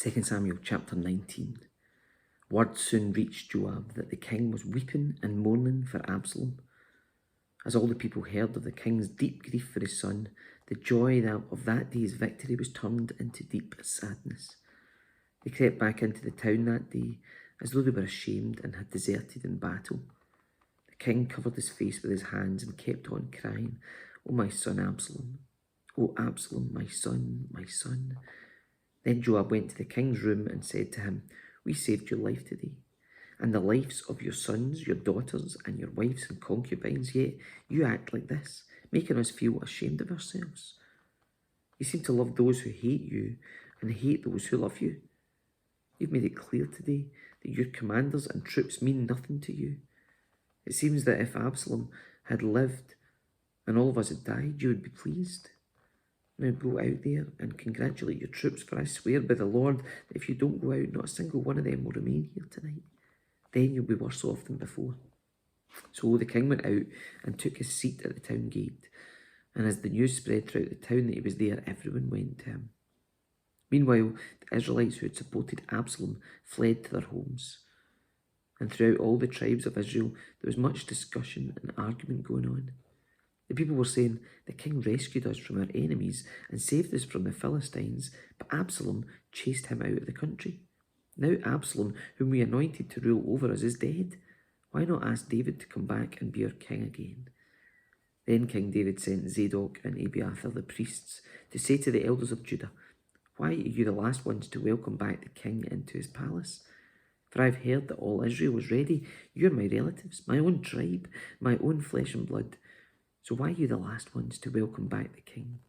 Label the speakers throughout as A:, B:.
A: 2 Samuel chapter 19. Word soon reached Joab that the king was weeping and mourning for Absalom. As all the people heard of the king's deep grief for his son, the joy of that day's victory was turned into deep sadness. They crept back into the town that day as though they were ashamed and had deserted in battle. The king covered his face with his hands and kept on crying, "Oh, my son Absalom! Oh, Absalom, my son, my son!" Then Joab went to the king's room and said to him, "We saved your life today, and the lives of your sons, your daughters, and your wives and concubines, yet you act like this, making us feel ashamed of ourselves. You seem to love those who hate you and hate those who love you. You've made it clear today that your commanders and troops mean nothing to you. It seems that if Absalom had lived and all of us had died, you would be pleased. Now go out there and congratulate your troops, for I swear by the Lord that if you don't go out, not a single one of them will remain here tonight. Then you'll be worse off than before." So the king went out and took his seat at the town gate, and as the news spread throughout the town that he was there, everyone went to him. Meanwhile, the Israelites who had supported Absalom fled to their homes. And throughout all the tribes of Israel, there was much discussion and argument going on. The people were saying, "The king rescued us from our enemies and saved us from the Philistines, but Absalom chased him out of the country. Now Absalom, whom we anointed to rule over us, is dead. Why not ask David to come back and be our king again?" Then King David sent Zadok and Abiathar, the priests, to say to the elders of Judah, "Why are you the last ones to welcome back the king into his palace? For I've heard that all Israel was ready. You're my relatives, my own tribe, my own flesh and blood. So why are you the last ones to welcome back the king?"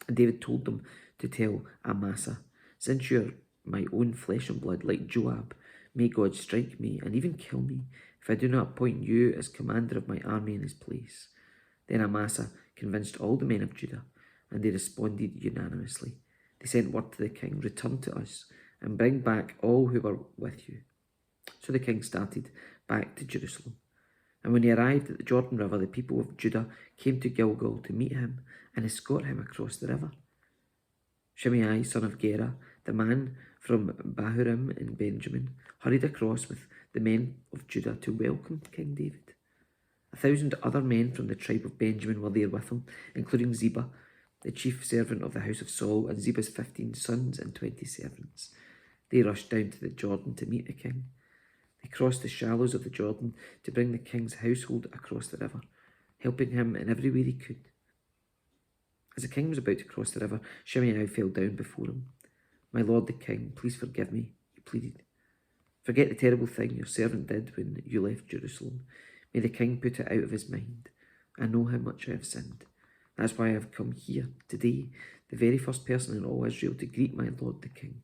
A: And David told them to tell Amasa, "Since you're my own flesh and blood, like Joab, may God strike me and even kill me if I do not appoint you as commander of my army in his place." Then Amasa convinced all the men of Judah, and they responded unanimously. They sent word to the king, "Return to us and bring back all who were with you." So the king started back to Jerusalem. And when he arrived at the Jordan River, the people of Judah came to Gilgal to meet him and escort him across the river. Shimei, son of Gera, the man from Bahurim in Benjamin, hurried across with the men of Judah to welcome King David. 1,000 other men from the tribe of Benjamin were there with him, including Ziba, the chief servant of the house of Saul, and Ziba's 15 sons and 20 servants. They rushed down to the Jordan to meet the king. They crossed the shallows of the Jordan to bring the king's household across the river, helping him in every way they could. As the king was about to cross the river, Shimei fell down before him. "My lord the king, please forgive me," he pleaded. "Forget the terrible thing your servant did when you left Jerusalem. May the king put it out of his mind. I know how much I have sinned. That's why I have come here today, the very first person in all Israel, to greet my lord the king."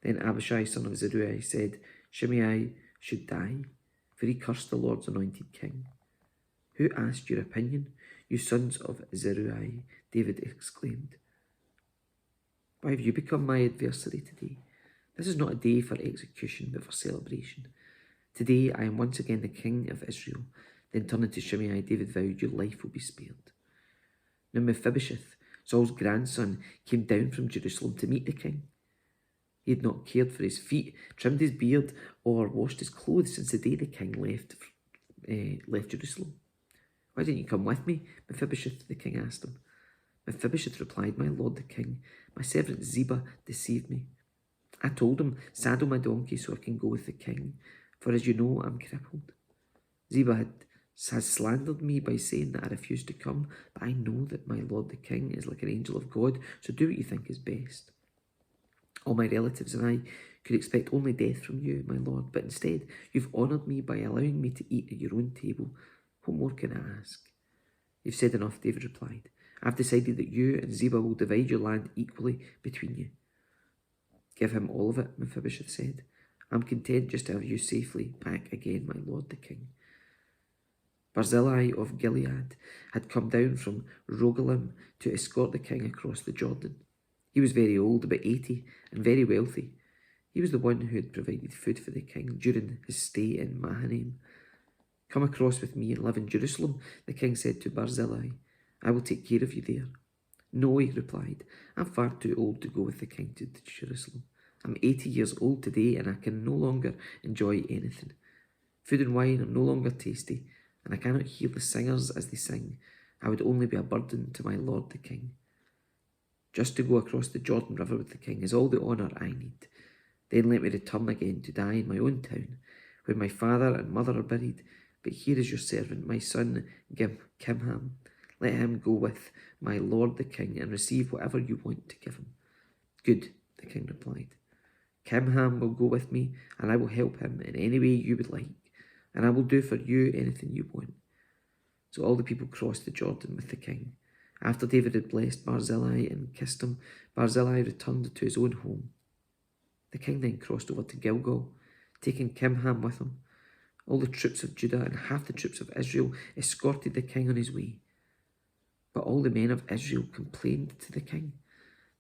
A: Then Abishai, son of Zeruiah, said, "Shimei should die, for he cursed the Lord's anointed king." "Who asked your opinion, you sons of Zeruiah?" David exclaimed. "Why have you become my adversary today? This is not a day for execution, but for celebration. Today I am once again the king of Israel." Then turning to Shimei, David vowed, "Your life will be spared." Now Mephibosheth, Saul's grandson, came down from Jerusalem to meet the king. He had not cared for his feet, trimmed his beard, or washed his clothes since the day the king left Jerusalem. "Why didn't you come with me, Mephibosheth?" the king asked him. Mephibosheth replied, "My lord the king, my servant Ziba deceived me. I told him, 'Saddle my donkey so I can go with the king, for as you know, I'm crippled.' Ziba has slandered me by saying that I refused to come, but I know that my lord the king is like an angel of God, so do what you think is best. All my relatives and I could expect only death from you, my lord, but instead you've honoured me by allowing me to eat at your own table. What more can I ask?" "You've said enough," David replied. "I've decided that you and Ziba will divide your land equally between you." "Give him all of it," Mephibosheth said. "I'm content just to have you safely back again, my lord the king." Barzillai of Gilead had come down from Rogelim to escort the king across the Jordan. He was very old, about 80, and very wealthy. He was the one who had provided food for the king during his stay in Mahanaim. "Come across with me and live in Jerusalem," the king said to Barzillai. "I will take care of you there." "No," he replied, "I'm far too old to go with the king to Jerusalem. I'm 80 years old today and I can no longer enjoy anything. Food and wine are no longer tasty, and I cannot hear the singers as they sing. I would only be a burden to my lord the king. Just to go across the Jordan River with the king is all the honour I need. Then let me return again to die in my own town, where my father and mother are buried. But here is your servant, my son Kimham. Let him go with my lord the king and receive whatever you want to give him. Good, the king replied. Kimham will go with me, and I will help him in any way you would like, and I will do for you anything you want. So all the people crossed the Jordan with the king. After David had blessed Barzillai and kissed him, Barzillai returned to his own home. The king then crossed over to Gilgal, taking Kimham with him. All the troops of Judah and half the troops of Israel escorted the king on his way. But all the men of Israel complained to the king.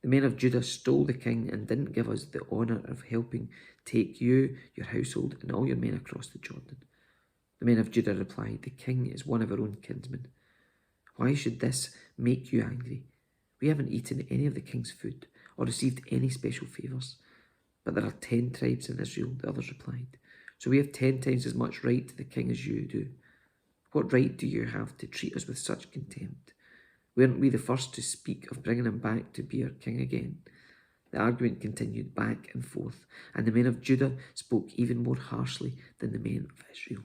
A: The men of Judah stole the king and didn't give us the honour of helping take you, your household, and all your men across the Jordan. The men of Judah replied, the king is one of our own kinsmen. Why should this make you angry? We haven't eaten any of the king's food or received any special favours. But there are 10 tribes in Israel, the others replied. So we have 10 times as much right to the king as you do. What right do you have to treat us with such contempt? Weren't we the first to speak of bringing him back to be our king again? The argument continued back and forth, and the men of Judah spoke even more harshly than the men of Israel.